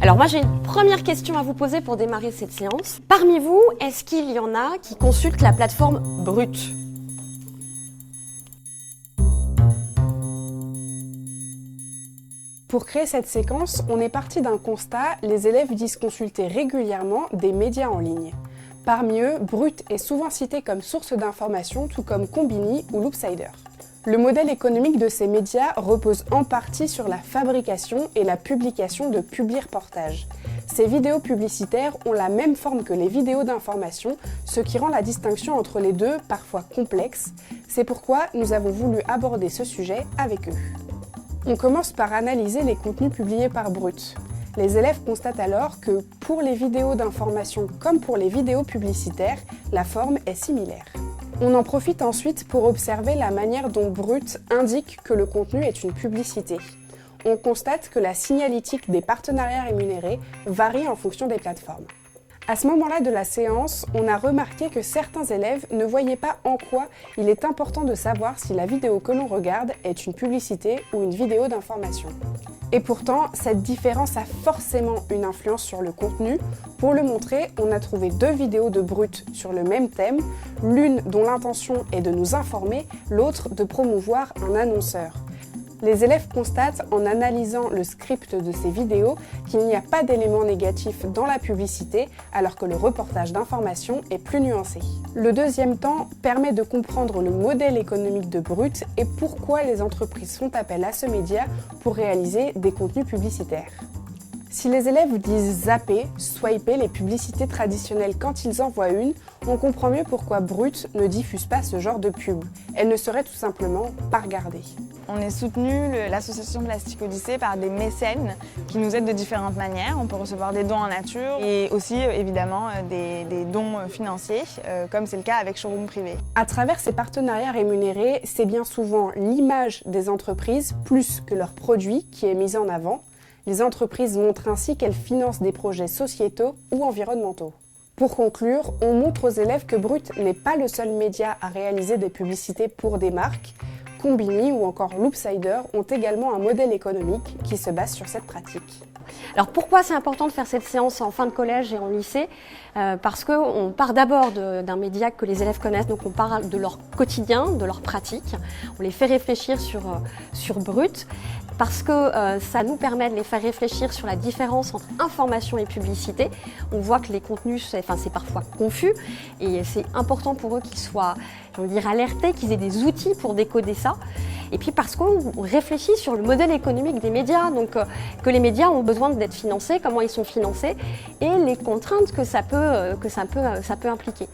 Alors moi j'ai une première question à vous poser pour démarrer cette séance. Parmi vous, est-ce qu'il y en a qui consultent la plateforme Brut ? Pour créer cette séquence, on est parti d'un constat, les élèves disent consulter régulièrement des médias en ligne. Parmi eux, Brut est souvent cité comme source d'information, tout comme Konbini ou Loopsider. Le modèle économique de ces médias repose en partie sur la fabrication et la publication de publi-reportages. Ces vidéos publicitaires ont la même forme que les vidéos d'information, ce qui rend la distinction entre les deux parfois complexe. C'est pourquoi nous avons voulu aborder ce sujet avec eux. On commence par analyser les contenus publiés par Brut. Les élèves constatent alors que pour les vidéos d'information comme pour les vidéos publicitaires, la forme est similaire. On en profite ensuite pour observer la manière dont Brut indique que le contenu est une publicité. On constate que la signalétique des partenariats rémunérés varie en fonction des plateformes. À ce moment-là de la séance, on a remarqué que certains élèves ne voyaient pas en quoi il est important de savoir si la vidéo que l'on regarde est une publicité ou une vidéo d'information. Et pourtant, cette différence a forcément une influence sur le contenu. Pour le montrer, on a trouvé 2 vidéos de Brut sur le même thème, l'une dont l'intention est de nous informer, l'autre de promouvoir un annonceur. Les élèves constatent en analysant le script de ces vidéos qu'il n'y a pas d'éléments négatifs dans la publicité alors que le reportage d'information est plus nuancé. Le deuxième temps permet de comprendre le modèle économique de Brut et pourquoi les entreprises font appel à ce média pour réaliser des contenus publicitaires. Si les élèves disent zapper, swiper les publicités traditionnelles quand ils en voient une, on comprend mieux pourquoi Brut ne diffuse pas ce genre de pub. Elle ne serait tout simplement pas regardée. On est soutenu, l'association Plastique Odyssée, par des mécènes qui nous aident de différentes manières. On peut recevoir des dons en nature et aussi évidemment des dons financiers, comme c'est le cas avec Showroom Privé. À travers ces partenariats rémunérés, c'est bien souvent l'image des entreprises plus que leurs produits qui est mise en avant. Les entreprises montrent ainsi qu'elles financent des projets sociétaux ou environnementaux. Pour conclure, on montre aux élèves que Brut n'est pas le seul média à réaliser des publicités pour des marques. Konbini ou encore Loopsider ont également un modèle économique qui se base sur cette pratique. Alors pourquoi c'est important de faire cette séance en fin de collège et en lycée ? Parce qu'on part d'abord d'un média que les élèves connaissent, donc on parle de leur quotidien, de leur pratique, on les fait réfléchir sur Brut, parce que ça nous permet de les faire réfléchir sur la différence entre information et publicité. On voit que les contenus, c'est parfois confus et c'est important pour eux qu'ils soient, alertés, qu'ils aient des outils pour décoder ça. Et puis parce qu'on réfléchit sur le modèle économique des médias, donc que les médias ont besoin d'être financés, comment ils sont financés et les contraintes que ça peut impliquer.